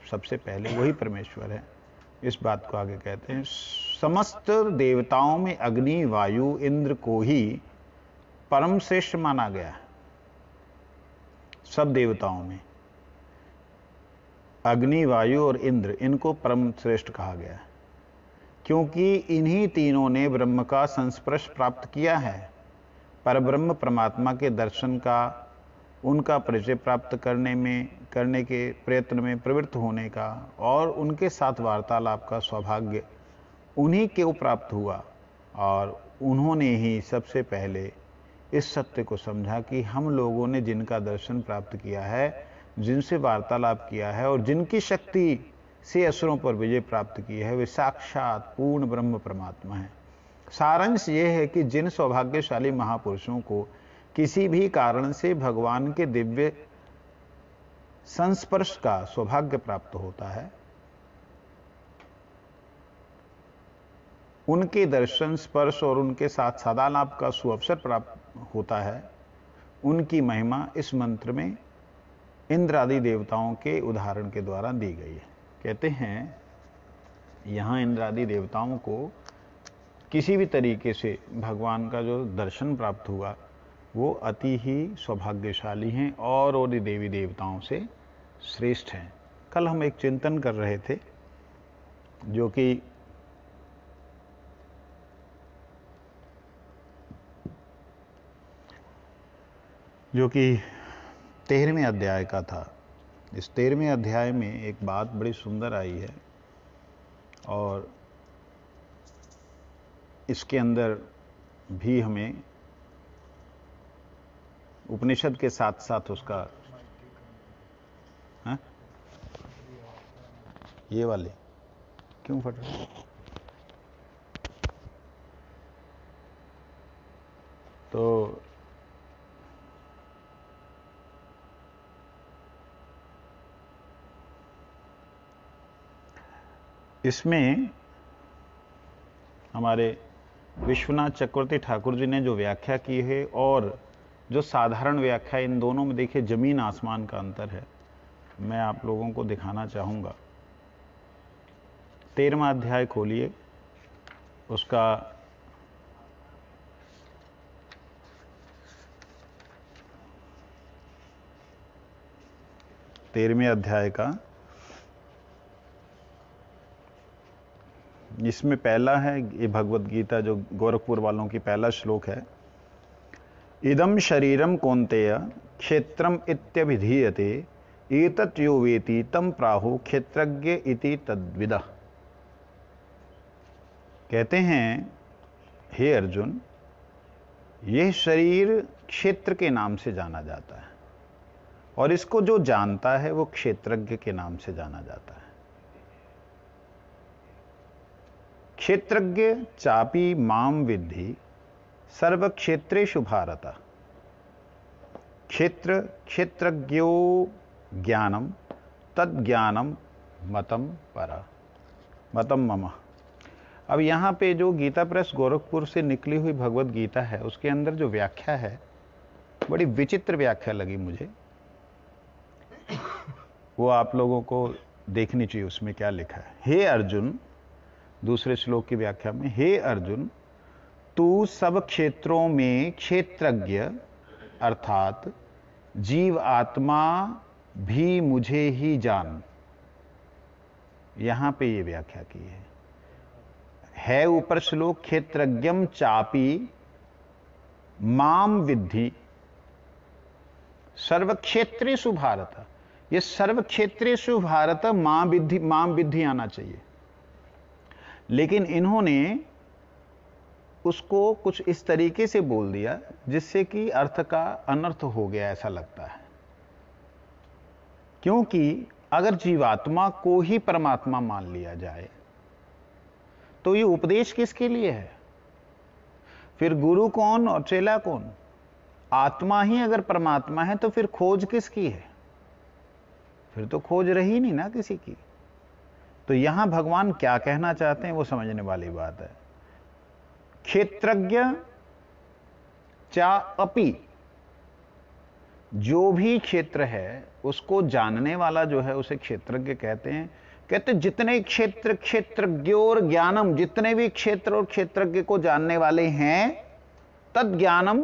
सबसे पहले वही परमेश्वर है। इस बात को आगे कहते हैं, समस्त देवताओं में अग्नि, वायु, इंद्र को ही परम श्रेष्ठ माना गया है। सब देवताओं में अग्नि, वायु और इंद्र, इनको परम श्रेष्ठ कहा गया है, क्योंकि इन्हीं तीनों ने ब्रह्म का संस्पर्श प्राप्त किया है। परब्रह्म परमात्मा के दर्शन का, उनका परिचय प्राप्त करने के प्रयत्न में प्रवृत्त होने का और उनके साथ वार्तालाप का सौभाग्य उन्हीं को प्राप्त हुआ। और उन्होंने ही सबसे पहले इस सत्य को समझा कि हम लोगों ने जिनका दर्शन प्राप्त किया है, जिनसे वार्तालाप किया है और जिनकी शक्ति से असुरों पर विजय प्राप्त की है, वे साक्षात पूर्ण ब्रह्म परमात्मा है। सारांश ये है कि जिन सौभाग्यशाली महापुरुषों को किसी भी कारण से भगवान के दिव्य संस्पर्श का सौभाग्य प्राप्त होता है, उनके दर्शन, स्पर्श और उनके साथ सदालाप का सुअवसर प्राप्त होता है, उनकी महिमा इस मंत्र में इंद्र आदि देवताओं के उदाहरण के द्वारा दी गई है। कहते हैं यहां इंद्र आदि देवताओं को किसी भी तरीके से भगवान का जो दर्शन प्राप्त हुआ वो अति ही सौभाग्यशाली हैं और देवी देवताओं से श्रेष्ठ हैं। कल हम एक चिंतन कर रहे थे जो कि जो कि 13वें अध्याय का था। इस 13वें अध्याय में एक बात बड़ी सुंदर आई है और इसके अंदर भी हमें उपनिषद के साथ साथ उसका है? ये वाले क्यों फट रहे? तो इसमें हमारे विश्वनाथ चक्रवर्ती ठाकुर जी ने जो व्याख्या की है और जो साधारण व्याख्या, इन दोनों में देखिए जमीन आसमान का अंतर है। मैं आप लोगों को दिखाना चाहूंगा। 13वां अध्याय खोलिए, उसका 13वें अध्याय का, इसमें पहला है ये भगवत गीता जो गोरखपुर वालों की पहला श्लोक है। इदम शरीरम कौन्तेय क्षेत्रम इत्यभिधीयते एतत् यो वेति तम प्राहु क्षेत्रज्ञ इति तद्विदः। कहते हैं हे अर्जुन, यह शरीर क्षेत्र के नाम से जाना जाता है और इसको जो जानता है वो क्षेत्रज्ञ के नाम से जाना जाता है। क्षेत्रज्ञ चापि माम विद्धि सर्व क्षेत्रेषु भारत। क्षेत्र क्षेत्रज्ञो ज्ञानम तद ज्ञानम मतम पर मतम मम। अब यहां पे जो गीता प्रेस गोरखपुर से निकली हुई भगवत गीता है, उसके अंदर जो व्याख्या है बड़ी विचित्र व्याख्या लगी मुझे। वो आप लोगों को देखनी चाहिए उसमें क्या लिखा है। हे अर्जुन, दूसरे श्लोक की व्याख्या में, हे अर्जुन, तू सब क्षेत्रों में क्षेत्रज्ञ अर्थात जीव आत्मा भी मुझे ही जान। यहां पे ये व्याख्या की है ऊपर श्लोक, क्षेत्रज्ञम चापी माम विद्धि सर्व क्षेत्रेषु भारत। ये सर्व क्षेत्रेषु भारत माम विद्धि आना चाहिए, लेकिन इन्होंने उसको कुछ इस तरीके से बोल दिया जिससे कि अर्थ का अनर्थ हो गया, ऐसा लगता है। क्योंकि अगर जीवात्मा को ही परमात्मा मान लिया जाए तो ये उपदेश किसके लिए है? फिर गुरु कौन और चेला कौन? आत्मा ही अगर परमात्मा है तो फिर खोज किसकी है? फिर तो खोज रही नहीं ना किसी की। तो यहां भगवान क्या कहना चाहते हैं वो समझने वाली बात है। क्षेत्रज्ञ चा अपि, जो भी क्षेत्र है उसको जानने वाला जो है उसे क्षेत्रज्ञ कहते हैं। कहते जितने क्षेत्र, क्षेत्रज्ञोर ज्ञानम, जितने भी क्षेत्र और क्षेत्रज्ञ को जानने वाले हैं, तद ज्ञानम,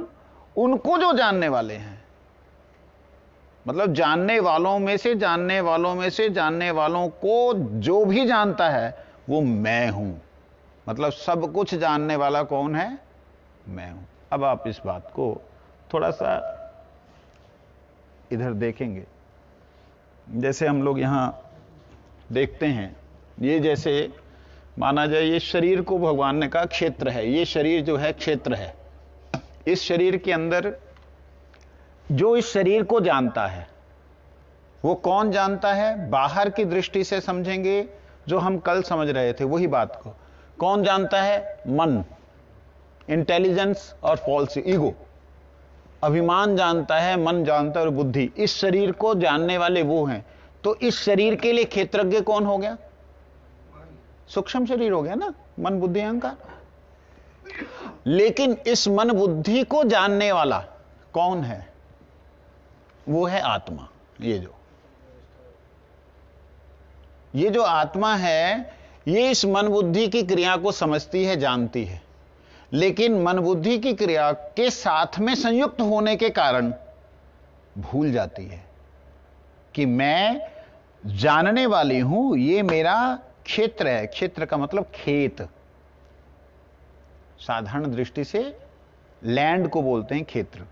उनको जो जानने वाले हैं, मतलब जानने वालों में से जानने वालों में से जानने वालों को जो भी जानता है वो मैं हूं। मतलब सब कुछ जानने वाला कौन है? मैं हूं। अब आप इस बात को थोड़ा सा इधर देखेंगे। जैसे हम लोग यहां देखते हैं, ये जैसे माना जाए ये शरीर को भगवान ने कहा क्षेत्र है, ये शरीर जो है क्षेत्र है। इस शरीर के अंदर जो इस शरीर को जानता है वो कौन जानता है? बाहर की दृष्टि से समझेंगे, जो हम कल समझ रहे थे वही बात को। कौन जानता है? मन, इंटेलिजेंस और फॉल्स ईगो। अभिमान जानता है, मन जानता है और बुद्धि। इस शरीर को जानने वाले वो हैं। तो इस शरीर के लिए क्षेत्रज्ञ कौन हो गया? सूक्ष्म शरीर हो गया ना, मन बुद्धि अहंकार। लेकिन इस मन बुद्धि को जानने वाला कौन है? वो है आत्मा। ये जो आत्मा है, ये इस मन बुद्धि की क्रिया को समझती है, जानती है, लेकिन मन बुद्धि की क्रिया के साथ में संयुक्त होने के कारण भूल जाती है कि मैं जानने वाली हूं, ये मेरा क्षेत्र है। क्षेत्र का मतलब खेत। साधारण दृष्टि से लैंड को बोलते हैं क्षेत्र।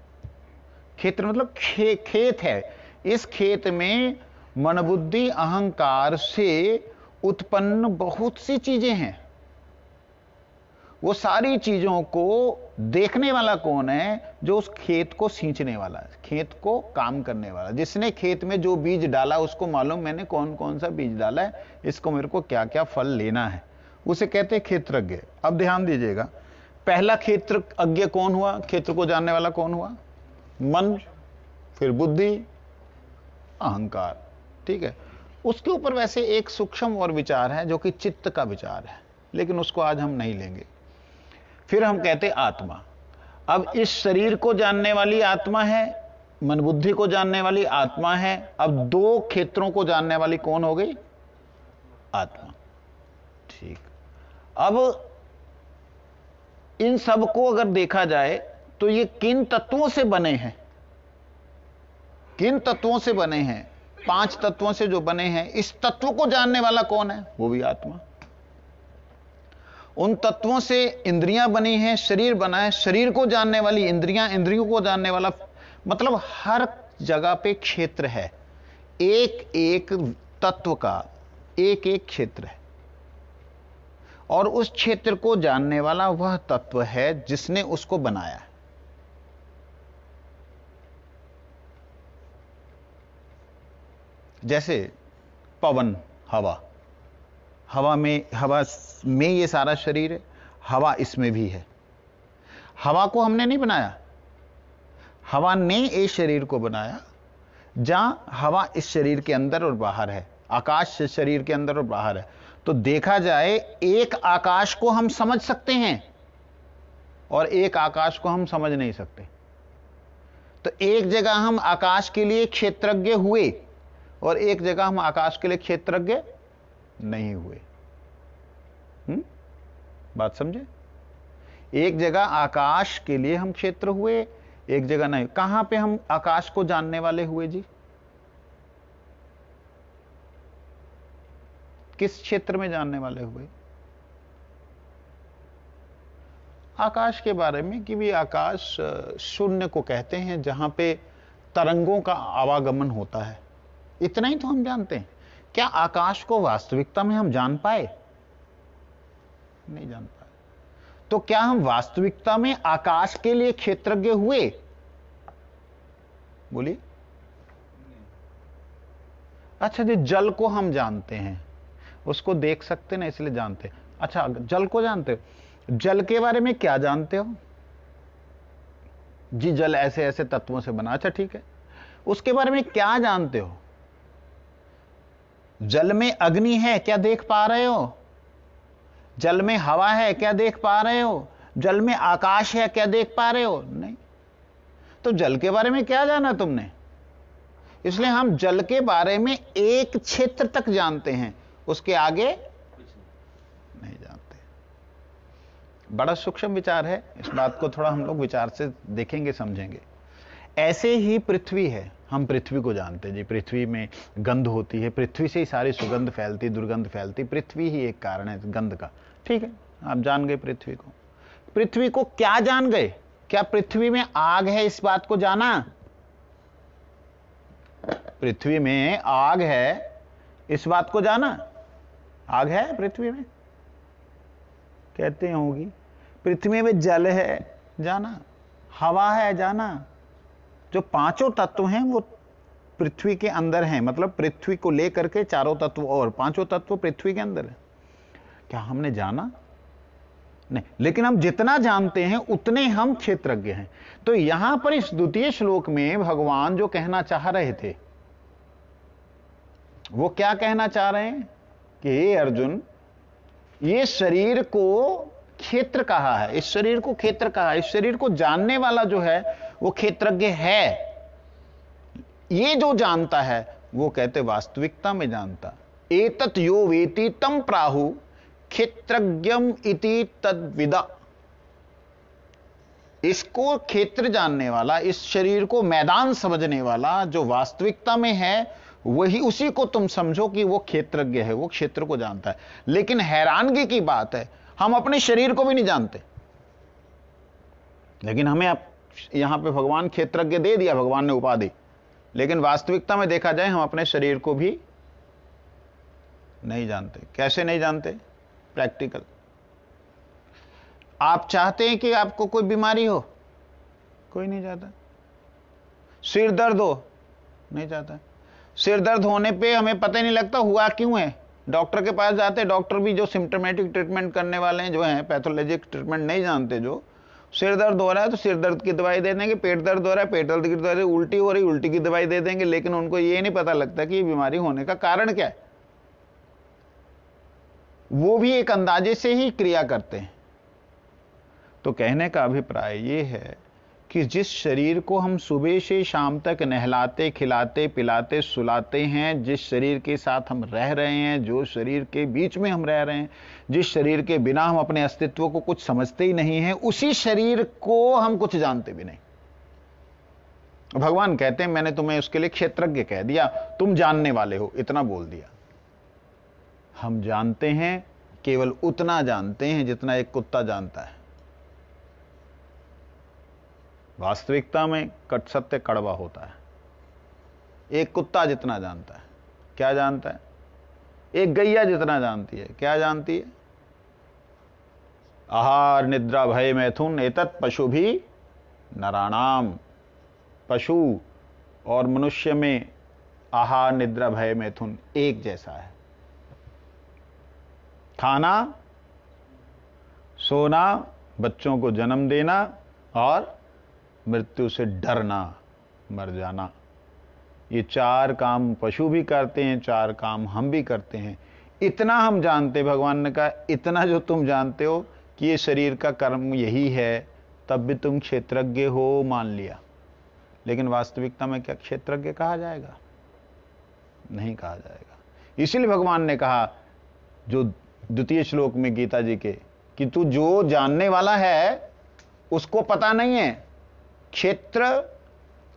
क्षेत्र मतलब खेत है। इस खेत में मन बुद्धि अहंकार से उत्पन्न बहुत सी चीजें हैं। वो सारी चीजों को देखने वाला कौन है? जो उस खेत को सींचने वाला है, खेत को काम करने वाला। जिसने खेत में जो बीज डाला उसको मालूम मैंने कौन कौन सा बीज डाला है, इसको मेरे को क्या क्या फल लेना है, उसे कहते हैं क्षेत्रज्ञ। अब ध्यान दीजिएगा, पहला क्षेत्रज्ञ कौन हुआ? क्षेत्र को जानने वाला कौन हुआ? मन, फिर बुद्धि, अहंकार। ठीक है। उसके ऊपर वैसे एक सूक्ष्म और विचार है जो कि चित्त का विचार है, लेकिन उसको आज हम नहीं लेंगे। फिर हम कहते आत्मा। अब इस शरीर को जानने वाली आत्मा है, मन बुद्धि को जानने वाली आत्मा है। अब दो क्षेत्रों को जानने वाली कौन हो गई? आत्मा। ठीक। अब इन सब को अगर देखा जाए तो ये किन तत्वों से बने हैं? किन तत्वों से बने हैं? 5 तत्वों से जो बने हैं। इस तत्व को जानने वाला कौन है? वो भी आत्मा। उन तत्वों से इंद्रियां बनी हैं, शरीर बना है, शरीर को जानने वाली इंद्रियां, इंद्रियों को जानने वाला, मतलब हर जगह पे क्षेत्र है। एक एक तत्व का एक एक क्षेत्र है, और उस क्षेत्र को जानने वाला वह तत्व है जिसने उसको बनाया है। जैसे पवन, हवा, हवा में ये सारा शरीर है, हवा इसमें भी है। हवा को हमने नहीं बनाया, हवा ने इस शरीर को बनाया। जहां हवा इस शरीर के अंदर और बाहर है, आकाश इस शरीर के अंदर और बाहर है। तो देखा जाए एक आकाश को हम समझ सकते हैं और एक आकाश को हम समझ नहीं सकते। तो एक जगह हम आकाश के लिए क्षेत्रज्ञ हुए और एक जगह हम आकाश के लिए क्षेत्रज्ञ नहीं हुए। बात समझे? एक जगह आकाश के लिए हम क्षेत्र हुए, एक जगह नहीं। कहां पे हम आकाश को जानने वाले हुए जी? किस क्षेत्र में जानने वाले हुए? आकाश के बारे में कि भी आकाश शून्य को कहते हैं, जहां पे तरंगों का आवागमन होता है। इतना ही तो हम जानते हैं। क्या आकाश को वास्तविकता में हम जान पाए? नहीं जान पाए। तो क्या हम वास्तविकता में आकाश के लिए क्षेत्रज्ञ हुए? बोलिए। अच्छा जी, जल को हम जानते हैं, उसको देख सकते ना, इसलिए जानते हैं। अच्छा, जल को जानते हो, जल के बारे में क्या जानते हो जी? जल ऐसे ऐसे तत्वों से बना। अच्छा ठीक है, उसके बारे में क्या जानते हो? जल में अग्नि है, क्या देख पा रहे हो? जल में हवा है, क्या देख पा रहे हो? जल में आकाश है, क्या देख पा रहे हो? नहीं। तो जल के बारे में क्या जाना तुमने? इसलिए हम जल के बारे में एक क्षेत्र तक जानते हैं, उसके आगे नहीं जानते। बड़ा सूक्ष्म विचार है, इस बात को थोड़ा हम लोग विचार से देखेंगे, समझेंगे। ऐसे ही पृथ्वी है, हम पृथ्वी को जानते हैं जी, पृथ्वी में गंध होती है, पृथ्वी से ही सारी सुगंध फैलती, दुर्गंध फैलती, पृथ्वी ही एक कारण है गंध का। ठीक है, आप जान गए पृथ्वी को। पृथ्वी को क्या जान गए? क्या पृथ्वी में आग है, इस बात को जाना? पृथ्वी में आग है, इस बात को जाना? आग है पृथ्वी में? कहते होगी। पृथ्वी में जल है, जाना? हवा है, जाना? जो पांचों तत्व हैं वो पृथ्वी के अंदर हैं, मतलब पृथ्वी को लेकर के चारों तत्व और पांचों तत्व पृथ्वी के अंदर है। क्या हमने जाना? नहीं। लेकिन हम जितना जानते हैं उतने हम क्षेत्रज्ञ हैं। तो यहां पर इस द्वितीय श्लोक में भगवान जो कहना चाह रहे थे, वो क्या कहना चाह रहे हैं कि हे अर्जुन, ये शरीर को क्षेत्र कहा है, इस शरीर को क्षेत्र कहा है, इस शरीर को जानने वाला जो है वो क्षेत्रज्ञ है। ये जो जानता है वो कहते वास्तविकता में जानता। एतत् यो वेति तम प्राहु क्षेत्रज्ञम इति तद्विदा। इसको क्षेत्र जानने वाला, इस शरीर को मैदान समझने वाला जो वास्तविकता में है, वही, उसी को तुम समझो कि वो क्षेत्रज्ञ है, वो क्षेत्र को जानता है। लेकिन हैरानगी की बात है, हम अपने शरीर को भी नहीं जानते। लेकिन हमें अब यहां पे भगवान क्षेत्रज्ञ दे दिया, भगवान ने उपाधि, लेकिन वास्तविकता में देखा जाए हम अपने शरीर को भी नहीं जानते। कैसे नहीं जानते? प्रैक्टिकल। आप चाहते हैं कि आपको कोई बीमारी हो? कोई नहीं चाहता। सिर दर्द हो? नहीं चाहता। सिर दर्द होने पे हमें पता ही नहीं लगता हुआ क्यों है। डॉक्टर के पास जाते, डॉक्टर भी जो सिम्टोमेटिक ट्रीटमेंट करने वाले हैं, जो हैं पैथोलॉजिक ट्रीटमेंट नहीं जानते, जो सिर दर्द हो रहा है तो सिर दर्द की दवाई दे देंगे, पेट दर्द हो रहा है पेट दर्द की दवाई, उल्टी हो रही उल्टी की दवाई दे देंगे, लेकिन उनको ये नहीं पता लगता कि बीमारी होने का कारण क्या है। वो भी एक अंदाजे से ही क्रिया करते हैं। तो कहने का अभिप्राय ये है कि जिस शरीर को हम सुबह से शाम तक नहलाते, खिलाते, पिलाते, सुलाते हैं, जिस शरीर के साथ हम रह रहे हैं, जो शरीर के बीच में हम रह रहे हैं, जिस शरीर के बिना हम अपने अस्तित्व को कुछ समझते ही नहीं हैं, उसी शरीर को हम कुछ जानते भी नहीं। भगवान कहते हैं मैंने तुम्हें उसके लिए क्षेत्रज्ञ कह दिया, तुम जानने वाले हो, इतना बोल दिया। हम जानते हैं, केवल उतना जानते हैं जितना एक कुत्ता जानता है। वास्तविकता में कट सत्य कड़वा होता है। एक कुत्ता जितना जानता है, क्या जानता है? एक गैया जितना जानती है, क्या जानती है? आहार निद्रा भय मैथुन एतत् पशु भी नराणाम। पशु और मनुष्य में आहार निद्रा भय मैथुन एक जैसा है। खाना, सोना, बच्चों को जन्म देना और मृत्यु से डरना, मर जाना, ये चार काम पशु भी करते हैं, चार काम हम भी करते हैं। इतना हम जानते, भगवान ने कहा इतना जो तुम जानते हो कि ये शरीर का कर्म यही है, तब भी तुम क्षेत्रज्ञ हो मान लिया। लेकिन वास्तविकता में क्या क्षेत्रज्ञ कहा जाएगा? नहीं कहा जाएगा। इसीलिए भगवान ने कहा जो द्वितीय श्लोक में गीता जी के, कि तू जो जानने वाला है उसको पता नहीं है।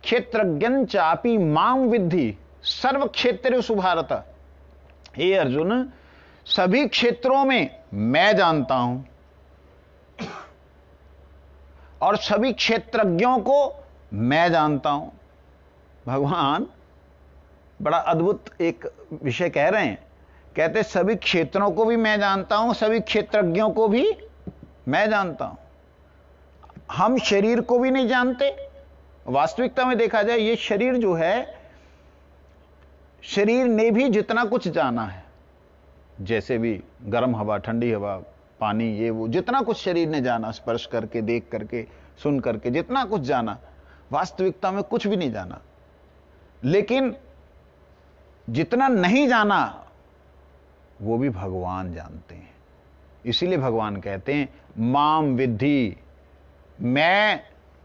क्षेत्रज्ञं चापि मां विद्धि सर्व क्षेत्रेषु भारत। हे अर्जुन, सभी क्षेत्रों में मैं जानता हूं और सभी क्षेत्रज्ञों को मैं जानता हूं। भगवान बड़ा अद्भुत एक विषय कह रहे हैं। कहते सभी क्षेत्रों को भी मैं जानता हूं, सभी क्षेत्रज्ञों को भी मैं जानता हूं। हम शरीर को भी नहीं जानते। वास्तविकता में देखा जाए ये शरीर जो है, शरीर ने भी जितना कुछ जाना है, जैसे भी गर्म हवा, ठंडी हवा, पानी, ये वो जितना कुछ शरीर ने जाना, स्पर्श करके, देख करके, सुन करके, जितना कुछ जाना, वास्तविकता में कुछ भी नहीं जाना। लेकिन जितना नहीं जाना वो भी भगवान जानते हैं। इसीलिए भगवान कहते हैं माम विद्धि, मैं,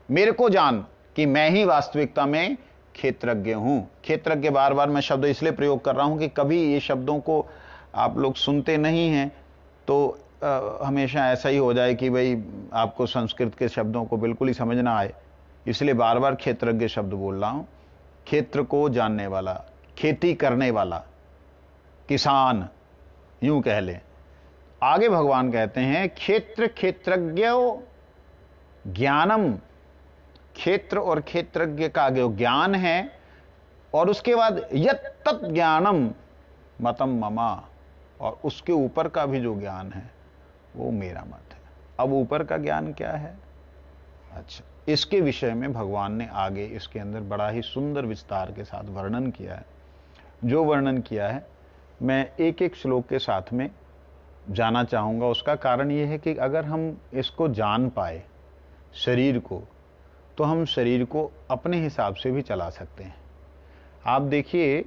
मेरे को जान कि मैं ही वास्तविकता में क्षेत्रज्ञ हूं। क्षेत्रज्ञ बार बार मैं शब्द इसलिए प्रयोग कर रहा हूं कि कभी ये शब्दों को आप लोग सुनते नहीं हैं तो हमेशा ऐसा ही हो जाए कि भाई आपको संस्कृत के शब्दों को बिल्कुल ही समझ ना आए, इसलिए बार बार क्षेत्रज्ञ शब्द बोल रहा हूं। क्षेत्र को जानने वाला, खेती करने वाला, किसान यूं कह ले। आगे भगवान कहते हैं क्षेत्र क्षेत्रज्ञ ज्ञानम, क्षेत्र और क्षेत्रज्ञ का जो ज्ञान है, और उसके बाद यत तत् ज्ञानम मतम ममा, और उसके ऊपर का भी जो ज्ञान है वो मेरा मत है। अब ऊपर का ज्ञान क्या है? अच्छा, इसके विषय में भगवान ने आगे इसके अंदर बड़ा ही सुंदर विस्तार के साथ वर्णन किया है। जो वर्णन किया है मैं एक एक श्लोक के साथ में जाना चाहूंगा। उसका कारण यह है कि अगर हम इसको जान पाए शरीर को, तो हम शरीर को अपने हिसाब से भी चला सकते हैं। आप देखिए,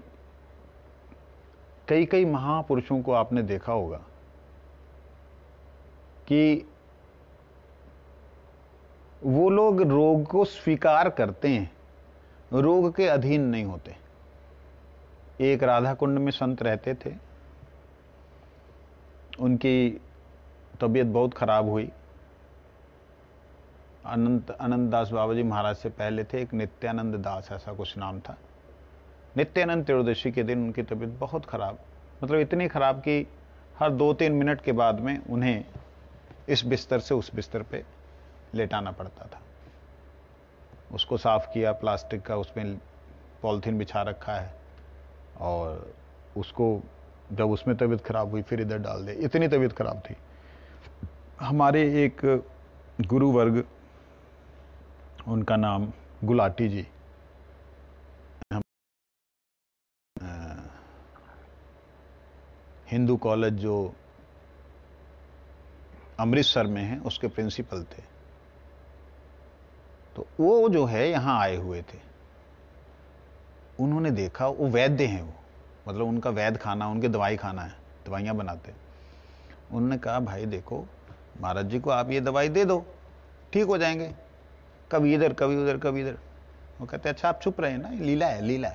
कई कई महापुरुषों को आपने देखा होगा कि वो लोग रोग को स्वीकार करते हैं, रोग के अधीन नहीं होते। एक राधा कुंड में संत रहते थे, उनकी तबीयत बहुत खराब हुई। अनंत दास बाबा जी महाराज से पहले थे एक नित्यानंद दास, ऐसा कुछ नाम था। नित्यानंद त्रयोदशी के दिन उनकी तबीयत बहुत खराब, मतलब इतनी खराब कि हर 2-3 मिनट के बाद में उन्हें इस बिस्तर से उस बिस्तर पे लेटाना पड़ता था। उसको साफ किया, प्लास्टिक का उसमें पॉलिथीन बिछा रखा है, और उसको जब उसमें तबीयत खराब हुई फिर इधर डाल दे, इतनी तबीयत खराब थी। हमारे एक गुरु वर्ग, उनका नाम गुलाटी जी, हिंदू कॉलेज जो अमृतसर में है उसके प्रिंसिपल थे। तो वो जो है यहां आए हुए थे, उन्होंने देखा, वो वैद्य हैं, वो मतलब उनका वैद्य खाना, उनके दवाई खाना है, दवाइयां बनाते। उन्होंने कहा भाई देखो, महाराज जी को आप ये दवाई दे दो, ठीक हो जाएंगे, कभी इधर कभी उधर कभी इधर। वो कहते अच्छा आप चुप रहे ना, लीला है लीला।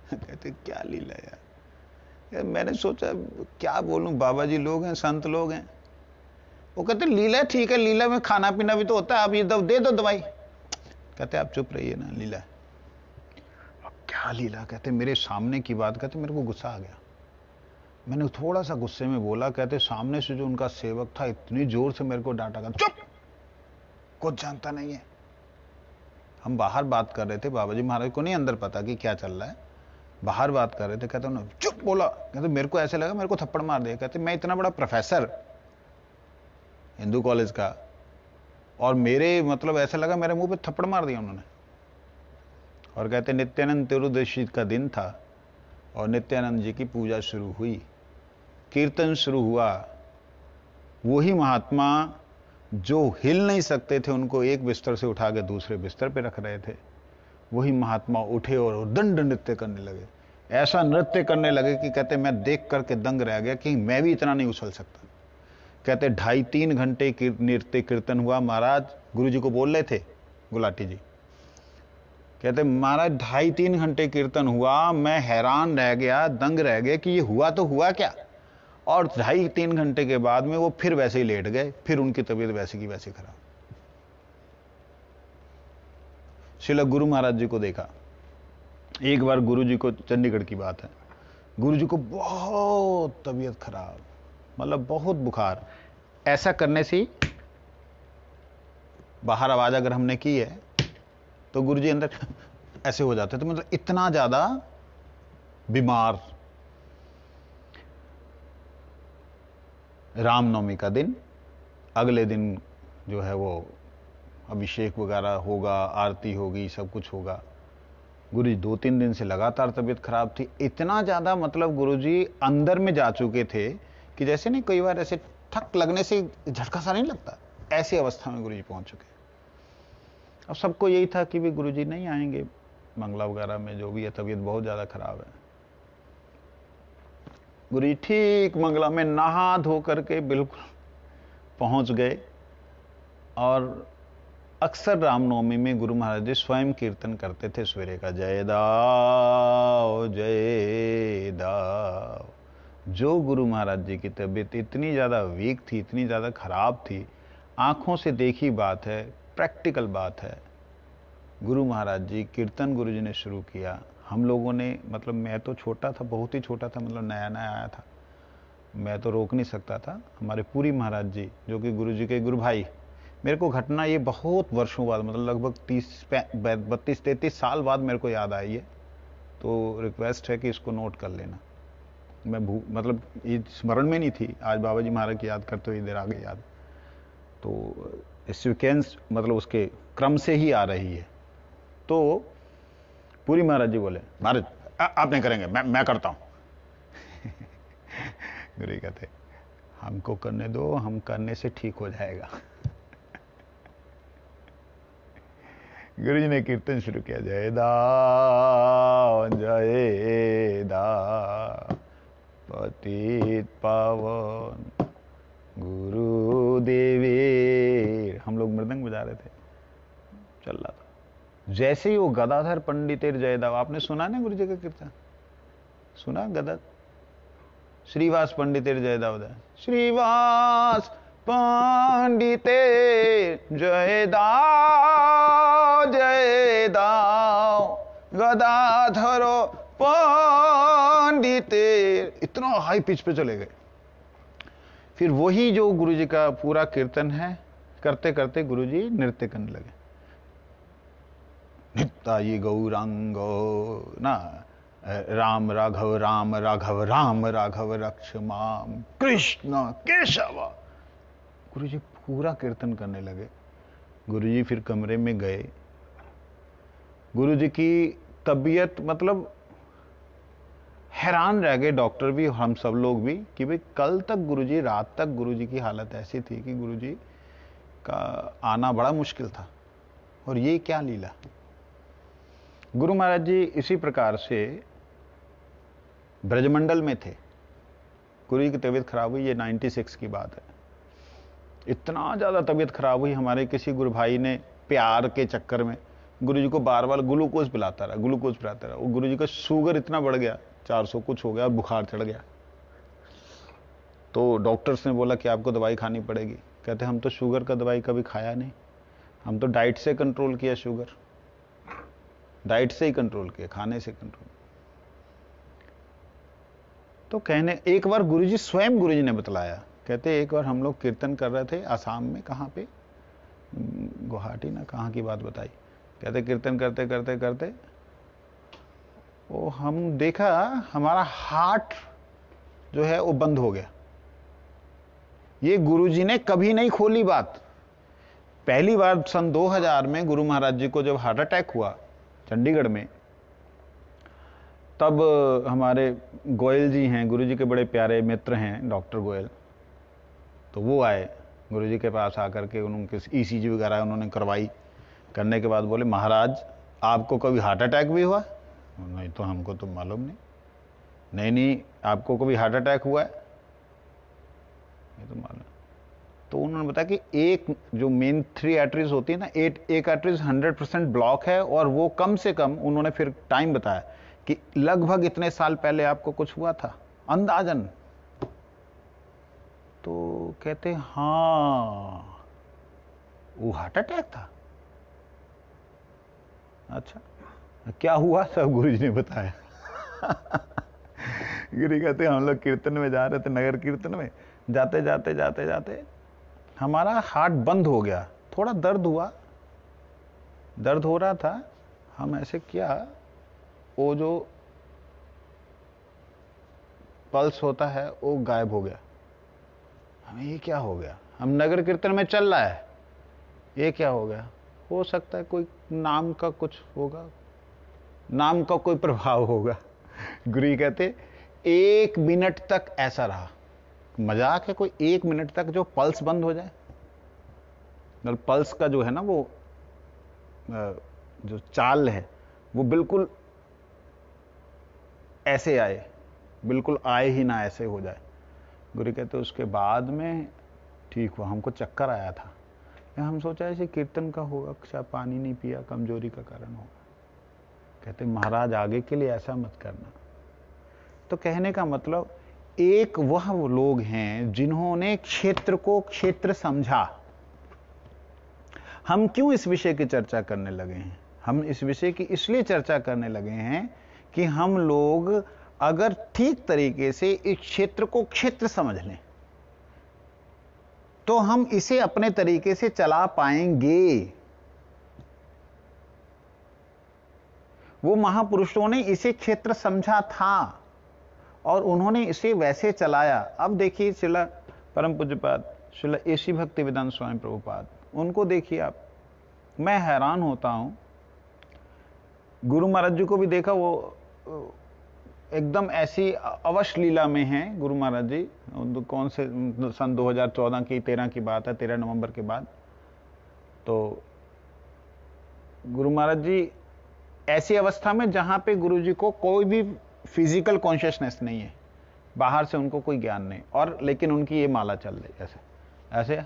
कहते क्या लीला यार? मैंने सोचा क्या बोलूं, बाबा जी लोग हैं, संत लोग हैं। वो कहते लीला ठीक है, लीला में खाना पीना भी तो होता है, आप ये दे दो दवाई। कहते आप चुप रहिए ना, लीला। क्या लीला? कहते मेरे सामने की बात, कहते मेरे को गुस्सा आ गया, मैंने थोड़ा सा गुस्से में बोला। कहते सामने से जो उनका सेवक था इतनी जोर से मेरे को डांटा, कहते चुप, कुछ जानता नहीं है। हम बाहर बात कर रहे थे, बाबा जी महाराज को नहीं अंदर पता कि क्या चल रहा है, बाहर बात कर रहे थे। कहते उन्होंने चुप बोला। कहते मेरे को ऐसे लगा मेरे को थप्पड़ मार दिया। कहते मैं इतना बड़ा प्रोफेसर हिंदू कॉलेज का, और मेरे मतलब ऐसा लगा मेरे मुंह पे थप्पड़ मार दिया उन्होंने। और कहते नित्यानंद त्रयोदशी का दिन था और नित्यानंद जी की पूजा शुरू हुई, कीर्तन शुरू हुआ। वही महात्मा जो हिल नहीं सकते थे, उनको एक बिस्तर से उठा के दूसरे बिस्तर पे रख रहे थे, वही महात्मा उठे और दंड नृत्य करने लगे। ऐसा नृत्य करने लगे कि कहते मैं देख करके दंग रह गया कि मैं भी इतना नहीं उछल सकता। कहते 2.5-3 घंटे नृत्य कीर्तन हुआ। महाराज गुरु जी को बोल रहे थे गुलाटी जी, कहते महाराज 2.5-3 घंटे कीर्तन हुआ, मैं हैरान रह गया, दंग रह गया कि ये हुआ तो हुआ क्या। और 2.5-3 घंटे के बाद में वो फिर वैसे ही लेट गए, फिर उनकी तबीयत वैसी की वैसी खराब। श्रील गुरु महाराज जी को देखा एक बार, गुरु जी को, चंडीगढ़ की बात है, गुरु जी को बहुत तबीयत खराब, मतलब बहुत बुखार। ऐसा करने से बाहर आवाज अगर हमने की है तो गुरु जी अंदर ऐसे हो जाते, तो मतलब इतना ज्यादा बीमार। रामनवमी का दिन, अगले दिन जो है वो अभिषेक वगैरह होगा, आरती होगी, सब कुछ होगा। गुरुजी 2-3 दिन से लगातार तबीयत खराब थी, इतना ज्यादा मतलब गुरुजी अंदर में जा चुके थे कि जैसे नहीं कई बार ऐसे ठक लगने से झटका सा नहीं लगता, ऐसी अवस्था में गुरुजी पहुंच चुके। अब सबको यही था कि भी गुरुजी नहीं आएंगे, मंगला वगैरह में जो भी है, तबीयत बहुत ज्यादा खराब है। गुरुजी ठीक मंगला में नहा धो करके बिल्कुल पहुंच गए, और अक्सर रामनवमी में गुरु महाराज जी स्वयं कीर्तन करते थे सवेरे का, जय दाओ जय दाओ। जो गुरु महाराज जी की तबीयत इतनी ज़्यादा वीक थी, इतनी ज़्यादा खराब थी, आंखों से देखी बात है, प्रैक्टिकल बात है, गुरु महाराज जी कीर्तन गुरु जी ने शुरू किया। हम लोगों ने, मतलब मैं तो छोटा था, बहुत ही छोटा था, मतलब नया नया आया था, मैं तो रोक नहीं सकता था। हमारे पूरी महाराज जी जो कि गुरु जी के गुरु भाई, मेरे को घटना ये बहुत वर्षों बाद, मतलब लगभग 32-33 साल बाद मेरे को याद आई है, तो रिक्वेस्ट है कि इसको नोट कर लेना। मैं मतलब ये स्मरण में नहीं थी, आज बाबा जी महाराज की याद करते हुए इधर आ गई याद, तो सिक्वेंस मतलब उसके क्रम से ही आ रही है। तो पूरी महाराज जी बोले, महाराज आप नहीं करेंगे, मैं करता हूं। गुरु कहते, हमको करने दो, हम करने से ठीक हो जाएगा। गुरु जी ने कीर्तन शुरू किया, जय दाओ जय दाओ पतित पावन गुरु देवी। हम लोग मृदंग बजा रहे थे, चल रहा था। जैसे ही वो गदाधर पंडितेर जय दाओ, आपने सुना ना गुरु जी का कीर्तन, सुना? गदा श्रीवास पंडितेर जय दाओ, श्रीवास पंडिते जय दाओ जय दाओ गदाधरो पंडिते, इतना हाई पिच पे चले गए। फिर वही जो गुरु जी का पूरा कीर्तन है, करते करते गुरु जी नृत्य करने लगे, नित्यायी गौरांगो ना, राम राघव राम राघव राम राघव रक्ष माम कृष्ण केशव। गुरु जी पूरा कीर्तन करने लगे। गुरु जी फिर कमरे में गए। गुरु जी की तबीयत, मतलब हैरान रह गए डॉक्टर भी, हम सब लोग भी, कि भाई कल तक गुरु जी, रात तक गुरु जी की हालत ऐसी थी कि गुरु जी का आना बड़ा मुश्किल था, और ये क्या लीला। गुरु महाराज जी इसी प्रकार से ब्रजमंडल में थे, गुरु जी की तबीयत खराब हुई, ये 96 की बात है। इतना ज़्यादा तबीयत खराब हुई, हमारे किसी गुरु भाई ने प्यार के चक्कर में गुरु जी को बार बार ग्लूकोज पिलाता रहा, ग्लूकोज पिलाता रहा। वो गुरु जी का शुगर इतना बढ़ गया, 400 कुछ हो गया, और बुखार चढ़ गया। तो डॉक्टर्स ने बोला कि आपको दवाई खानी पड़ेगी। कहते हम तो शुगर का दवाई कभी खाया नहीं, हम तो डाइट से कंट्रोल किया, शुगर डाइट से ही कंट्रोल किया, खाने से कंट्रोल। तो कहने, एक बार गुरुजी स्वयं गुरुजी ने बतलाया, कहते एक बार हम लोग कीर्तन कर रहे थे आसाम में, कहाँ पे, गुवाहाटी ना, कहाँ की बात बताई। कहते कीर्तन करते करते करते वो हम देखा हमारा हार्ट जो है वो बंद हो गया। ये गुरुजी ने कभी नहीं खोली बात। पहली बार सन 2000 में गुरु महाराज जी को जब हार्ट अटैक हुआ चंडीगढ़ में, तब हमारे गोयल जी हैं, गुरु जी के बड़े प्यारे मित्र हैं, डॉक्टर गोयल, तो वो आए गुरु जी के पास आकर के, उनके ईसीजी वगैरह उन्होंने करवाई। करने के बाद बोले, महाराज आपको कभी हार्ट अटैक भी हुआ? नहीं तो हमको तो मालूम नहीं। नहीं आपको कभी हार्ट अटैक हुआ है? नहीं तो मालूम। तो उन्होंने बताया कि एक जो मेन 3 आर्टरीज होती है ना, एक आर्टरीज 100% ब्लॉक है, और वो कम से कम, उन्होंने फिर टाइम बताया कि लगभग इतने साल पहले आपको कुछ हुआ था अंदाजन। तो कहते हाँ वो हार्ट अटैक था। अच्छा क्या हुआ? सब गुरुजी ने बताया। गुरु कहते हम लोग कीर्तन में जा रहे थे, नगर कीर्तन में जाते जाते जाते जाते हमारा हार्ट बंद हो गया, थोड़ा दर्द हुआ, दर्द हो रहा था, हम ऐसे किया, वो जो पल्स होता है वो गायब हो गया। हमें ये क्या हो गया, हम नगर कीर्तन में चल रहा है, ये क्या हो गया? हो सकता है कोई नाम का कुछ होगा, नाम का कोई प्रभाव होगा। गुरु कहते 1 मिनट तक ऐसा रहा। मजाक है कोई 1 मिनट तक जो पल्स बंद हो जाए? मतलब पल्स का जो है ना, वो जो चाल है वो बिल्कुल ऐसे आए, बिल्कुल आए ही ना, ऐसे हो जाए। गुरु कहते उसके बाद में ठीक हुआ। हमको चक्कर आया था, हम सोचा ऐसे कीर्तन का होगा, शायद पानी नहीं पिया, कमजोरी का कारण होगा। कहते महाराज आगे के लिए ऐसा मत करना। तो कहने का मतलब, एक वह लोग हैं जिन्होंने क्षेत्र को क्षेत्र समझा। हम क्यों इस विषय की चर्चा करने लगे हैं? हम इस विषय की इसलिए चर्चा करने लगे हैं कि हम लोग अगर ठीक तरीके से इस क्षेत्र को क्षेत्र समझ लें तो हम इसे अपने तरीके से चला पाएंगे। वो महापुरुषों ने इसे क्षेत्र समझा था और उन्होंने इसे वैसे चलाया। अब देखिए शिला परम पूज्यपाद शिला एसी भक्तिवेदांत स्वामी प्रभुपाद, उनको देखिए आप, मैं हैरान होता हूं। गुरु महाराज जी को भी देखा, वो एकदम ऐसी अवश्य लीला में हैं गुरु महाराज जी। कौन से सन 2014 की 13 की बात है, 13 नवंबर के बाद। तो गुरु महाराज जी ऐसी अवस्था में जहां पे गुरु जी को कोई भी फिजिकल कॉन्शियसनेस नहीं है, बाहर से उनको कोई ज्ञान नहीं, और लेकिन उनकी ये माला चल रही ऐसे ऐसे,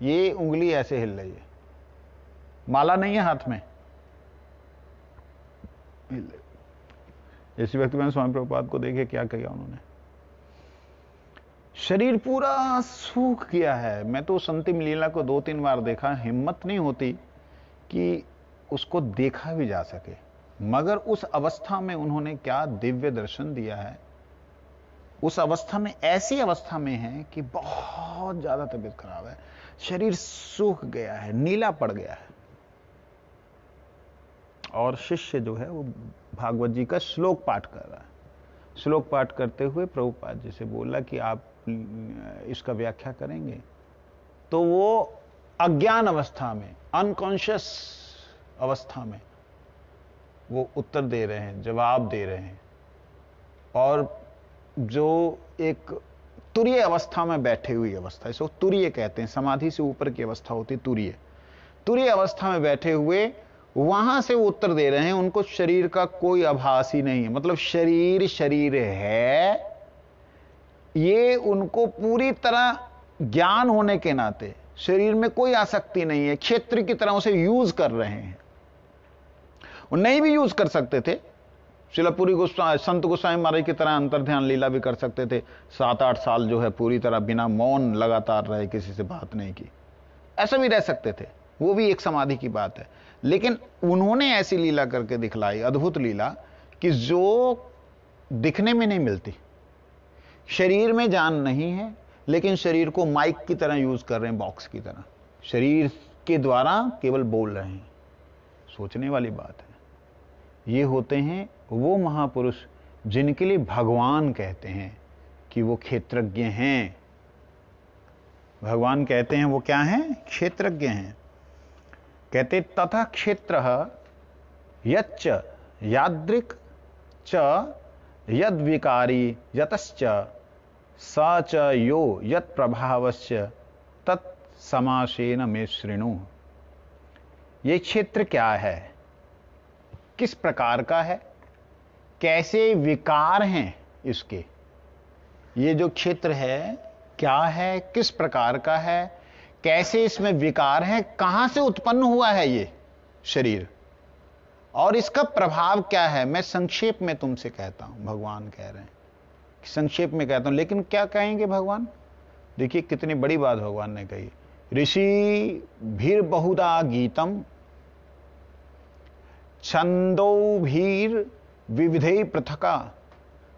ये उंगली ऐसे हिल रही है, माला नहीं है हाथ में, इसी व्यक्ति में स्वामी प्रभुपाद को देखे क्या किया उन्होंने। शरीर पूरा सूख गया है। मैं तो उस अंतिम लीला को 2-3 बार देखा, हिम्मत नहीं होती कि उसको देखा भी जा सके, मगर उस अवस्था में उन्होंने क्या दिव्य दर्शन दिया है। उस अवस्था में, ऐसी अवस्था में है कि बहुत ज्यादा तबीयत खराब है, शरीर सूख गया है, नीला पड़ गया है, और शिष्य जो है वो भागवत जी का श्लोक पाठ कर रहा है। श्लोक पाठ करते हुए प्रभुपाद जी से बोला कि आप इसका व्याख्या करेंगे। तो वो अज्ञान अवस्था में, अनकॉन्शियस अवस्था में वो उत्तर दे रहे हैं, जवाब दे रहे हैं, और जो एक तुरीय अवस्था में बैठे हुई अवस्था, इसको तुरीय कहते हैं, समाधि से ऊपर की अवस्था होती तुरीय। तुरीय अवस्था में बैठे हुए वहां से वो उत्तर दे रहे हैं, उनको शरीर का कोई आभास ही नहीं है। मतलब शरीर शरीर है, ये उनको पूरी तरह ज्ञान होने के नाते शरीर में कोई आसक्ति नहीं है, क्षेत्र की तरह उसे यूज कर रहे हैं। वो नहीं भी यूज कर सकते थे, शिलापुरी गोस्वामी, संत गोस्वामी महाराज की तरह अंतर्ध्यान लीला भी कर सकते थे, 7-8 साल जो है पूरी तरह बिना मौन लगातार रहे, किसी से बात नहीं की, ऐसा भी रह सकते थे, वो भी एक समाधि की बात है। लेकिन उन्होंने ऐसी लीला करके दिखलाई, अद्भुत लीला, कि जो दिखने में नहीं मिलती। शरीर में जान नहीं है, लेकिन शरीर को माइक की तरह यूज कर रहे हैं, बॉक्स की तरह, शरीर के द्वारा केवल बोल रहे हैं। सोचने वाली बात है। ये होते हैं वो महापुरुष जिनके लिए भगवान कहते हैं कि वो क्षेत्रज्ञ हैं। भगवान कहते हैं वो क्या हैं? क्षेत्रज्ञ हैं। कहते तथा क्षेत्र यच्च यादृक् च यद विकारी यतश्च स च यो यत् प्रभावस्य तत् समासेन मे शृणु। ये क्षेत्र क्या है, किस प्रकार का है, कैसे विकार हैं इसके, ये जो क्षेत्र है क्या है, किस प्रकार का है, कैसे इसमें विकार है, कहां से उत्पन्न हुआ है ये शरीर, और इसका प्रभाव क्या है। मैं संक्षेप में तुमसे कहता हूं, भगवान कह रहे हैं, संक्षेप में कहता हूं। लेकिन क्या कहेंगे भगवान? देखिए कितनी बड़ी बात भगवान ने कही। ऋषि भीर बहुधा गीतम छंदो भीर विविधे पृथका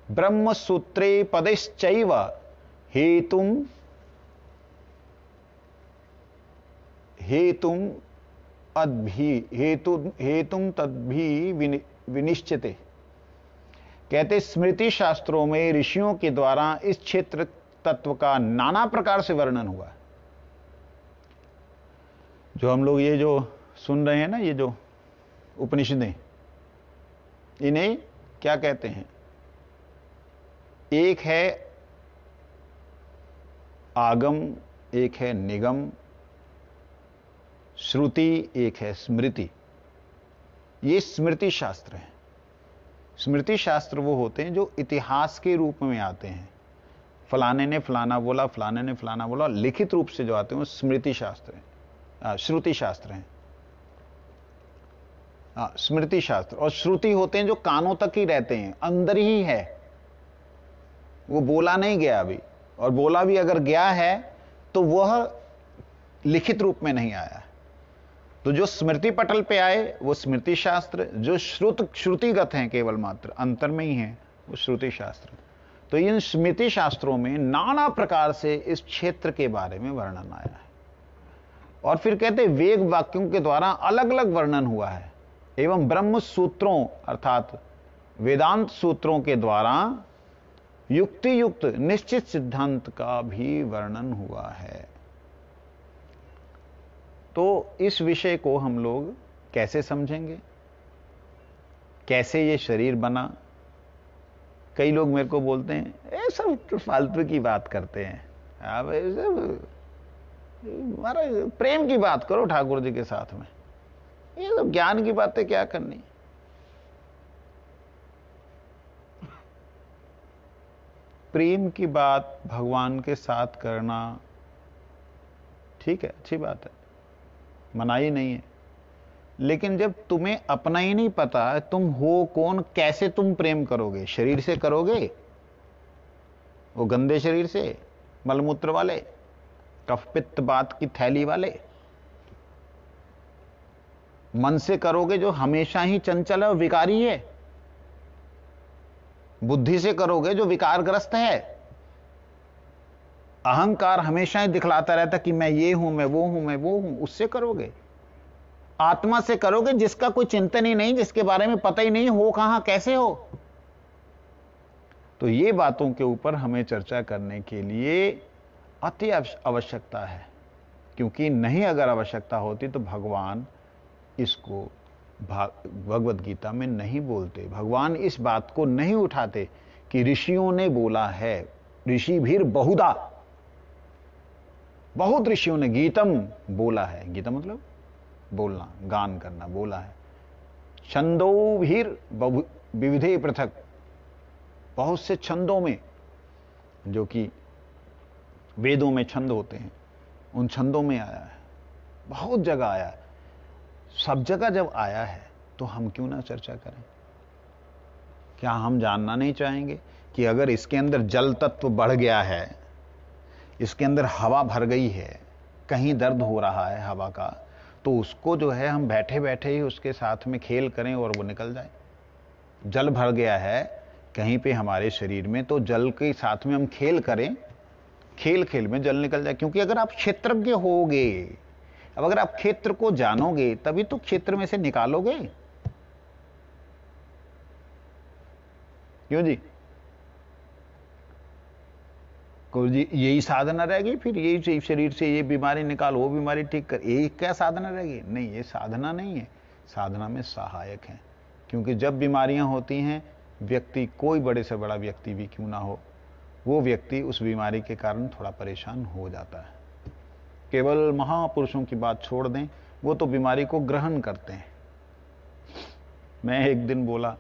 ब्रह्म सूत्रे पदैश्चैव हेतुम तद्भी विनिश्चिते। कहते स्मृति शास्त्रों में ऋषियों के द्वारा इस क्षेत्र तत्व का नाना प्रकार से वर्णन हुआ। जो हम लोग ये जो सुन रहे हैं ना, ये जो उपनिषदें, इन्हें क्या कहते हैं? एक है आगम, एक है निगम, श्रुति, एक है स्मृति। ये स्मृति शास्त्र है। स्मृति शास्त्र वो होते हैं जो इतिहास के रूप में आते हैं, फलाने ने फलाना बोला, फलाने ने फलाना बोला। लिखित रूप से जो आते हैं वो स्मृति शास्त्र हैं, श्रुति शास्त्र हैं। स्मृति शास्त्र और श्रुति होते हैं जो कानों तक ही रहते हैं, अंदर ही है, वो बोला नहीं गया अभी, और बोला भी अगर गया है तो वह लिखित रूप में नहीं आया। तो जो स्मृति पटल पे आए वो स्मृति शास्त्र, जो श्रुतिगत हैं केवल मात्र अंतर में ही हैं वो श्रुति शास्त्र। तो इन स्मृति शास्त्रों में नाना प्रकार से इस क्षेत्र के बारे में वर्णन आया है, और फिर कहते वेद वाक्यों के द्वारा अलग अलग वर्णन हुआ है, एवं ब्रह्म सूत्रों अर्थात वेदांत सूत्रों के द्वारा युक्ति युक्त निश्चित सिद्धांत का भी वर्णन हुआ है। तो इस विषय को हम लोग कैसे समझेंगे, कैसे ये शरीर बना? कई लोग मेरे को बोलते हैं ये सब तो फालतू की बात करते हैं, आप महाराज प्रेम की बात करो ठाकुर जी के साथ में, ये सब ज्ञान की बातें क्या करनी। प्रेम की बात भगवान के साथ करना ठीक है, अच्छी बात है, मनाही नहीं है, लेकिन जब तुम्हें अपना ही नहीं पता तुम हो कौन, कैसे तुम प्रेम करोगे? शरीर से करोगे, वो गंदे शरीर से, मलमूत्र वाले, कफ पित्त बात की थैली वाले? मन से करोगे जो हमेशा ही चंचल है और विकारी है? बुद्धि से करोगे जो विकारग्रस्त है, अहंकार हमेशा ही दिखलाता रहता कि मैं ये हूं, मैं वो हूं, मैं वो हूं, उससे करोगे? आत्मा से करोगे जिसका कोई चिंतन ही नहीं, जिसके बारे में पता ही नहीं हो कहां कैसे हो? तो ये बातों के ऊपर हमें चर्चा करने के लिए अति आवश्यकता है, क्योंकि नहीं अगर आवश्यकता होती तो भगवान इसको भगवत गीता में नहीं बोलते, भगवान इस बात को नहीं उठाते कि ऋषियों ने बोला है। ऋषि भीर बहुधा, बहुत ऋषियों ने गीतम बोला है, गीता मतलब बोलना, गान करना बोला है। छंदो भीर विविधे पृथक, बहुत से छंदों में, जो कि वेदों में छंद होते हैं, उन छंदों में आया है, बहुत जगह आया है। सब जगह जब आया है तो हम क्यों ना चर्चा करें? क्या हम जानना नहीं चाहेंगे कि अगर इसके अंदर जल तत्व बढ़ गया है, इसके अंदर हवा भर गई है, कहीं दर्द हो रहा है हवा का, तो उसको जो है हम बैठे बैठे ही उसके साथ में खेल करें और वो निकल जाए। जल भर गया है कहीं पे हमारे शरीर में, तो जल के साथ में हम खेल करें, खेल खेल में जल निकल जाए। क्योंकि अगर आप क्षेत्रज्ञ होगे, अब अगर आप क्षेत्र को जानोगे तभी तो क्षेत्र में से निकालोगे। क्यों जी? को जी यही साधना रहेगी, फिर यही शरीर से ये बीमारी निकाल, वो बीमारी ठीक कर, ये क्या साधना रहेगी? नहीं, ये साधना नहीं है, साधना में सहायक है। क्योंकि जब बीमारियां होती हैं, व्यक्ति कोई बड़े से बड़ा व्यक्ति भी क्यों ना हो, वो व्यक्ति उस बीमारी के कारण थोड़ा परेशान हो जाता है। केवल महापुरुषों की बात छोड़ दें, वो तो बीमारी को ग्रहण करते हैं। मैं एक दिन बोला,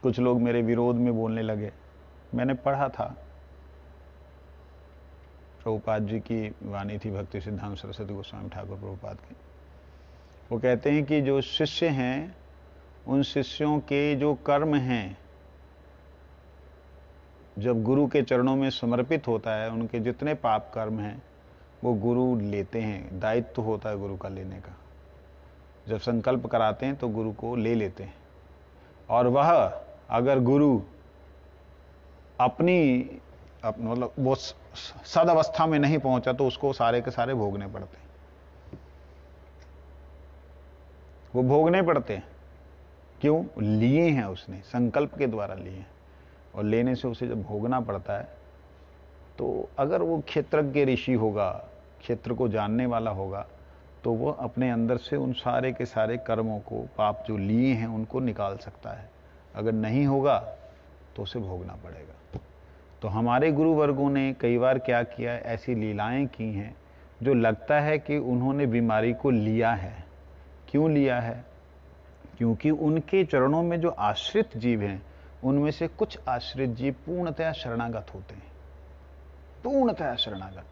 कुछ लोग मेरे विरोध में बोलने लगे। मैंने पढ़ा था, प्रभुपाद जी की वाणी थी, भक्ति सिद्धांत सरस्वती गोस्वामी ठाकुर प्रभुपाद की। वो कहते हैं कि जो शिष्य हैं, उन शिष्यों के जो कर्म हैं, जब गुरु के चरणों में समर्पित होता है, उनके जितने पाप कर्म हैं वो गुरु लेते हैं। दायित्व तो होता है गुरु का लेने का। जब संकल्प कराते हैं तो गुरु को ले लेते हैं, और वह अगर गुरु अपनी मतलब वो सद अवस्था में नहीं पहुंचा तो उसको सारे के सारे भोगने पड़ते हैं। वो भोगने पड़ते हैं। क्यों? लिए हैं उसने, संकल्प के द्वारा लिए हैं, और लेने से उसे जब भोगना पड़ता है, तो अगर वो क्षेत्रज्ञ ऋषि होगा, क्षेत्र को जानने वाला होगा, तो वो अपने अंदर से उन सारे के सारे कर्मों को, पाप जो लिए हैं, उनको निकाल सकता है। अगर नहीं होगा तो उसे भोगना पड़ेगा। तो हमारे गुरु वर्गों ने कई बार क्या किया, ऐसी लीलाएं की हैं जो लगता है कि उन्होंने बीमारी को लिया है। क्यों लिया है? क्योंकि उनके चरणों में जो आश्रित जीव हैं, उनमें से कुछ आश्रित जीव पूर्णतया शरणागत होते हैं। पूर्णतः शरणागत।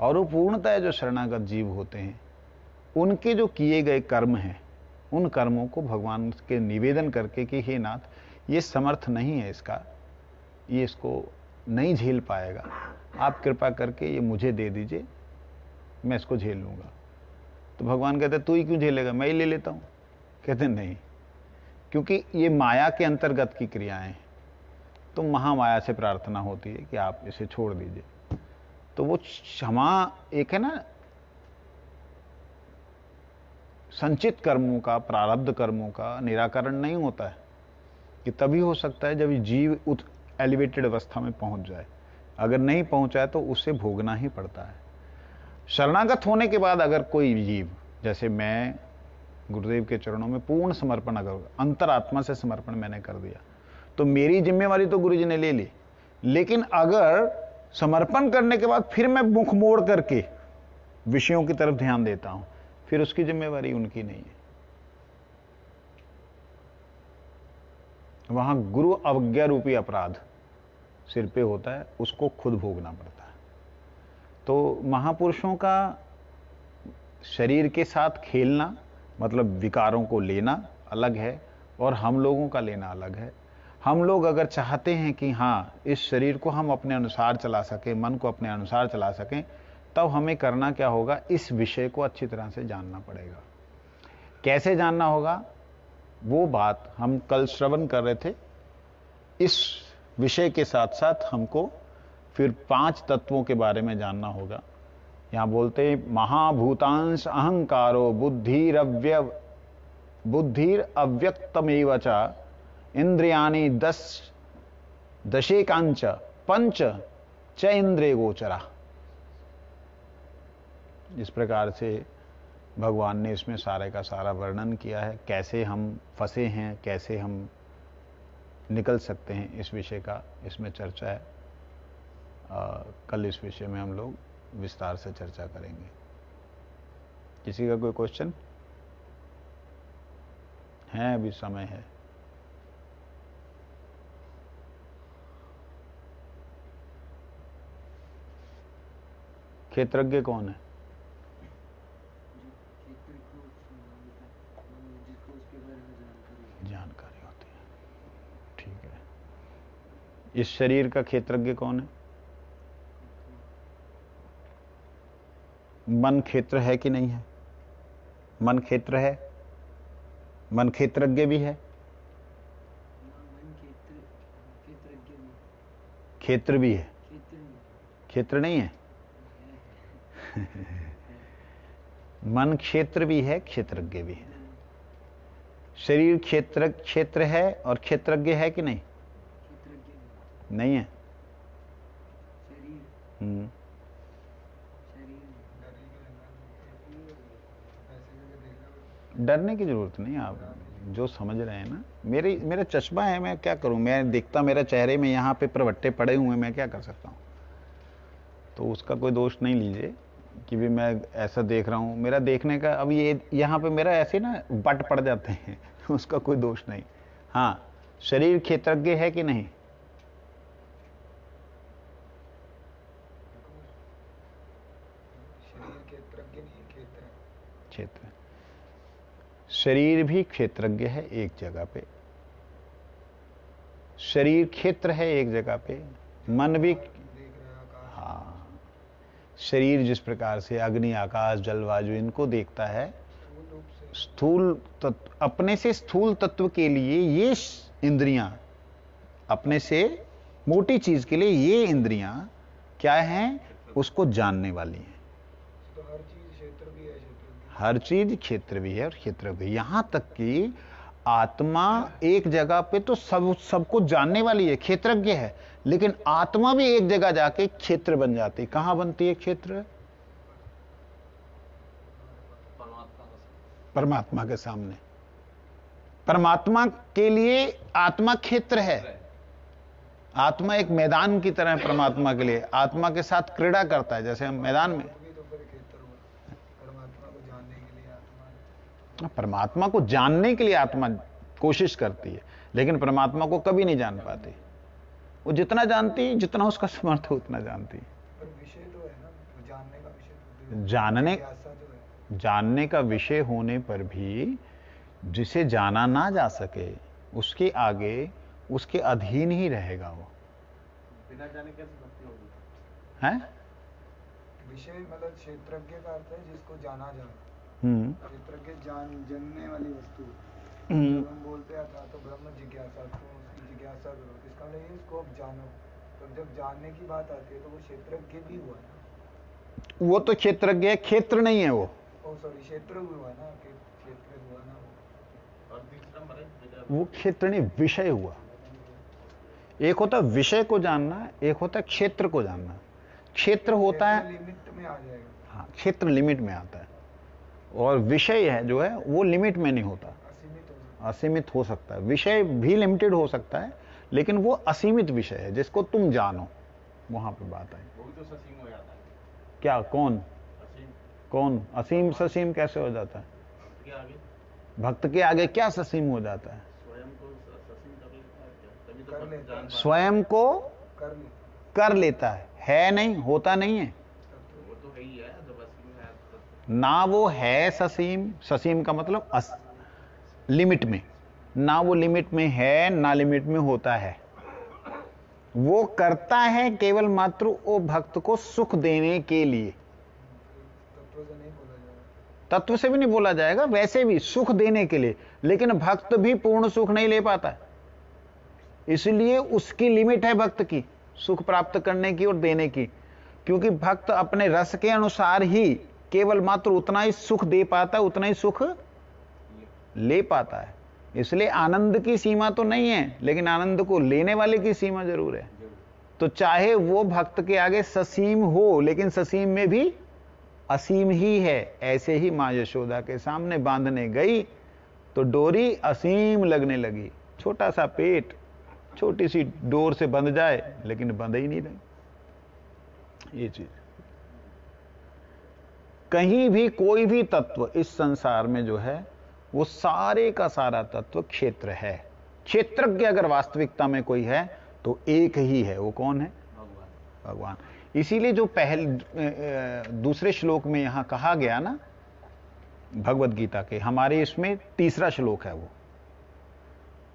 और वो पूर्णतः जो शरणागत जीव होते हैं, उनके जो किए गए कर्म हैं, उन कर्मों को भगवान के निवेदन करके कि हे नाथ, ये समर्थ नहीं है इसका, ये इसको नहीं झेल पाएगा, आप कृपा करके ये मुझे दे दीजिए, मैं इसको झेल लूंगा। तो भगवान कहते तू ही क्यों झेलेगा, मैं ही ले लेता हूं। कहते नहीं, क्योंकि ये माया के अंतर्गत की क्रियाएं हैं, तो महामाया से प्रार्थना होती है कि आप इसे छोड़ दीजिए। तो वो क्षमा एक है ना, संचित कर्मों का, प्रारब्ध कर्मों का निराकरण नहीं होता है, कि तभी हो सकता है जब जीव उस एलिवेटेड अवस्था में पहुंच जाए। अगर नहीं पहुंचा है तो उसे भोगना ही पड़ता है। शरणागत होने के बाद अगर कोई जीव, जैसे मैं गुरुदेव के चरणों में पूर्ण समर्पण, अगर अंतरात्मा से समर्पण मैंने कर दिया, तो मेरी जिम्मेवारी तो गुरु जी ने ले ली। लेकिन अगर समर्पण करने के बाद फिर मैं मुख मोड़ करके विषयों की तरफ ध्यान देता हूं, फिर उसकी जिम्मेवारी उनकी नहीं है। वहां गुरु अवज्ञा रूपी अपराध सिर पे होता है, उसको खुद भोगना पड़ता है। तो महापुरुषों का शरीर के साथ खेलना, मतलब विकारों को लेना अलग है, और हम लोगों का लेना अलग है। हम लोग अगर चाहते हैं कि हाँ, इस शरीर को हम अपने अनुसार चला सकें, मन को अपने अनुसार चला सकें, तब हमें करना क्या होगा, इस विषय को अच्छी तरह से जानना पड़ेगा। कैसे जानना होगा, वो बात हम कल श्रवण कर रहे थे। इस विषय के साथ साथ हमको फिर 5 तत्वों के बारे में जानना होगा। यहां बोलते हैं महाभूतांश अहंकारो बुद्धिर अव्यक्तमेव च इंद्रियाणि दशेकांच पंच च इंद्रिय गोचरा। इस प्रकार से भगवान ने इसमें सारे का सारा वर्णन किया है, कैसे हम फंसे हैं, कैसे हम निकल सकते हैं इस विषय का, इसमें चर्चा है। कल इस विषय में हम लोग विस्तार से चर्चा करेंगे। किसी का कोई क्वेश्चन है? अभी समय है। क्षेत्रज्ञ कौन है? जानकारी होती है, ठीक है। इस शरीर का क्षेत्रज्ञ कौन है? मन क्षेत्र है कि नहीं है? मन क्षेत्र है, मन क्षेत्रज्ञ भी है, क्षेत्र भी है, क्षेत्र नहीं है। मन क्षेत्र भी है, क्षेत्रज्ञ भी है। शरीर क्षेत्र है और क्षेत्रज्ञ है कि नहीं? नहीं है। डरने की जरूरत नहीं। आप जो समझ रहे हैं ना, मेरा चश्मा है, मैं क्या करूं, मैं दिखता, मेरे चेहरे में यहाँ पे प्रवट्टे पड़े हुए हैं, मैं क्या कर सकता हूं। तो उसका कोई दोष नहीं लीजिए कि भी मैं ऐसा देख रहा हूं। मेरा देखने का, अब ये यहाँ पे मेरा ऐसे ना बट पड़ जाते हैं उसका कोई दोष नहीं। हाँ, शरीर क्षेत्रज्ञ है कि नहीं? क्षेत्र, शरीर भी क्षेत्रज्ञ है एक जगह पे, शरीर क्षेत्र है एक जगह पे, मन भी। हाँ, शरीर जिस प्रकार से अग्नि, आकाश, जल, वायु इनको देखता है, स्थूल तत्व, अपने से स्थूल तत्व के लिए ये इंद्रियां, अपने से मोटी चीज के लिए ये इंद्रियां क्या हैं, उसको जानने वाली हैं। तो हर चीज क्षेत्र भी है, हर चीज क्षेत्र भी है और क्षेत्र भी। यहां तक कि आत्मा एक जगह पे तो सबको जानने वाली है, क्षेत्रज्ञ है, लेकिन आत्मा भी एक जगह जाके क्षेत्र बन जाती है। कहां बनती है क्षेत्र? परमात्मा के सामने। परमात्मा के लिए आत्मा क्षेत्र है। आत्मा एक मैदान की तरह है परमात्मा के लिए, आत्मा के साथ क्रीड़ा करता है, जैसे हम मैदान में। परमात्मा को जानने के लिए आत्मा कोशिश करती है, लेकिन परमात्मा को कभी नहीं जान पाती। वो जितना जानती, जितना उसका समर्थ है उतना जानती। पर विषय तो है ना, जानने का विषय तो जानने का विषय होने पर भी जिसे जाना ना जा सके उसके आगे उसके अधीन ही रहेगा वो। बिना जाने कैसे भक्ति होगी? हैं? विषय मतलब क्षेत्रज्ञ का अर्थ है जिसको जाना जाए। क्षेत्रज्ञ जानने वाली वस्तु। जब हम बोलते हैं तो ब्रह्म जिज्ञासा, तो उसकी जिज्ञासा करो, इसका मतलब ये इसको अब जानो। तो जब जानने की बात आती है तो वो क्षेत्रज्ञ भी हुआ ना। वो तो क्षेत्रज्ञ है, क्षेत्र नहीं है वो। सॉरी, क्षेत्र हुआ ना, क्षेत्र हुआ ना और तीसरा वो क्षेत्र नहीं, विषय हुआ। एक होता है विषय को जानना, एक होता है क्षेत्र को जानना। क्षेत्र होता है लिमिट में आ जाएगा। हाँ, क्षेत्र लिमिट में आता है, और विषय है जो है वो लिमिट में नहीं होता, असीमित हो सकता है। विषय भी लिमिटेड हो सकता है, लेकिन वो असीमित विषय है जिसको तुम जानो, वहां पे बात आई। वो भी तो ससीम हो जाता है। क्या? कौन? असीम। कौन असीम ससीम कैसे हो जाता है? के आगे भक्त के आगे क्या ससीम हो जाता है? स्वयं को ससीम कर लेता है क्या? तभी तो भक्त जान पाता है। स्वयं को कर लेता है नहीं, होता नहीं है। वो तो है ही है, जब असीम है तो ना वो है ससीम, ससीम का मतलब लिमिट में, ना वो लिमिट में है ना लिमिट में होता है। वो करता है केवल मात्र वो भक्त को सुख देने के लिए। तत्व से भी नहीं बोला जाएगा, वैसे भी सुख देने के लिए, लेकिन भक्त भी पूर्ण सुख नहीं ले पाता है। इसलिए उसकी लिमिट है भक्त की, सुख प्राप्त करने की और देने की, क्योंकि भक्त अपने रस के अनुसार ही केवल मात्र उतना ही सुख दे पाता है, उतना ही सुख ले पाता है। इसलिए आनंद की सीमा तो नहीं है, लेकिन आनंद को लेने वाले की सीमा जरूर है। तो चाहे वो भक्त के आगे ससीम हो, लेकिन ससीम में भी असीम ही है। ऐसे ही मां यशोदा के सामने बांधने गई तो डोरी असीम लगने लगी। छोटा सा पेट छोटी सी डोर से बंध जाए, लेकिन बंध ही नहीं रही। ये चीज कहीं भी कोई भी तत्व इस संसार में जो है वो सारे का सारा तत्व क्षेत्र है। क्षेत्रज्ञ अगर वास्तविकता में कोई है तो एक ही है। वो कौन है? भगवान। इसीलिए जो दूसरे श्लोक में यहां कहा गया ना, भगवत गीता के, हमारे इसमें तीसरा श्लोक है वो,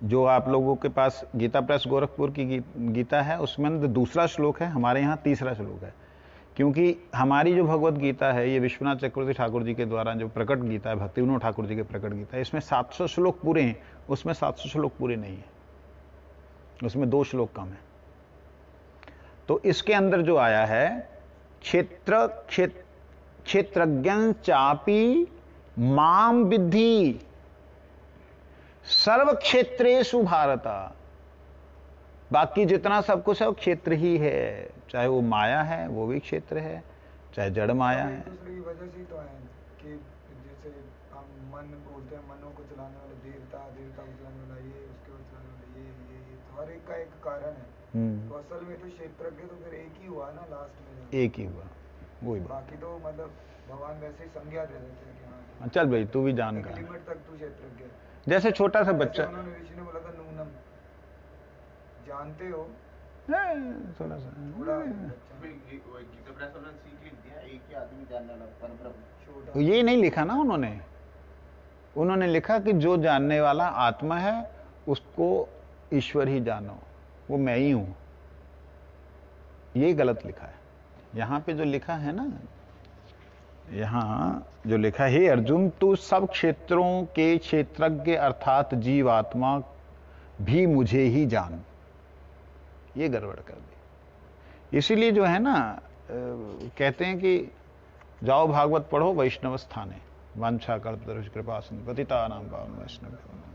जो आप लोगों के पास गीता प्रेस गोरखपुर की गीता है उसमें दूसरा श्लोक है, हमारे यहां तीसरा श्लोक है। क्योंकि हमारी जो भगवत गीता है ये विश्वनाथ चक्रवर्ती ठाकुर जी के द्वारा जो प्रकट गीता है, भक्ति विनोद ठाकुर जी के प्रकट गीता है, इसमें 700 श्लोक पूरे हैं, उसमें 700 श्लोक पूरे नहीं है, उसमें 2 श्लोक कम है। तो इसके अंदर जो आया है, क्षेत्रज्ञं चापि माम विद्धि सर्व क्षेत्रेषु भारत। बाकी जितना सब कुछ है वो क्षेत्र ही है, चाहे वो माया है वो भी क्षेत्र है, चाहे जड़ माया है। दूसरे की वजह से तो है कि जैसे हम मन बोलते हैं, मनो को चलाने वाले देवता, देवता को चलाने वाला ये, उसके को चलाने वाला ये तो हर एक का एक कारण है। तो असल में तो क्षेत्रज्ञ तो फिर एक ही हुआ ना लास्ट में, एक ही हुआ, वही बाकी तो मतलब भगवान वैसे ही संज्ञा दे देते हैं कि हाँ चल भाई तू भी जान का, लिमिट तक तू क्षेत्रज्ञ। जैसे छोटा सा बच्चा, उन्होंने ऋषि ने बोला था नूनम, जानते हो थोड़ा सा गीता प्रेस वाला सीख लिख दिया, एक ही आदमी जानने वाला परब्रह्म। ये नहीं लिखा ना उन्होंने लिखा कि जो जानने वाला आत्मा है उसको ईश्वर ही जानो, वो मैं ही हूं। ये गलत लिखा है। यहां पे जो लिखा है ना, यहां जो लिखा है, हे अर्जुन तू सब क्षेत्रों के क्षेत्रज्ञ अर्थात जीवात्मा भी मुझे ही जान, ये गड़बड़ कर दी। इसीलिए जो है ना कहते हैं कि जाओ भागवत पढ़ो वैष्णव स्थाने, वांछा कल्पतरुष कृपा सिंधु पतितानां पावनेभ्यो वैष्णवेभ्यो।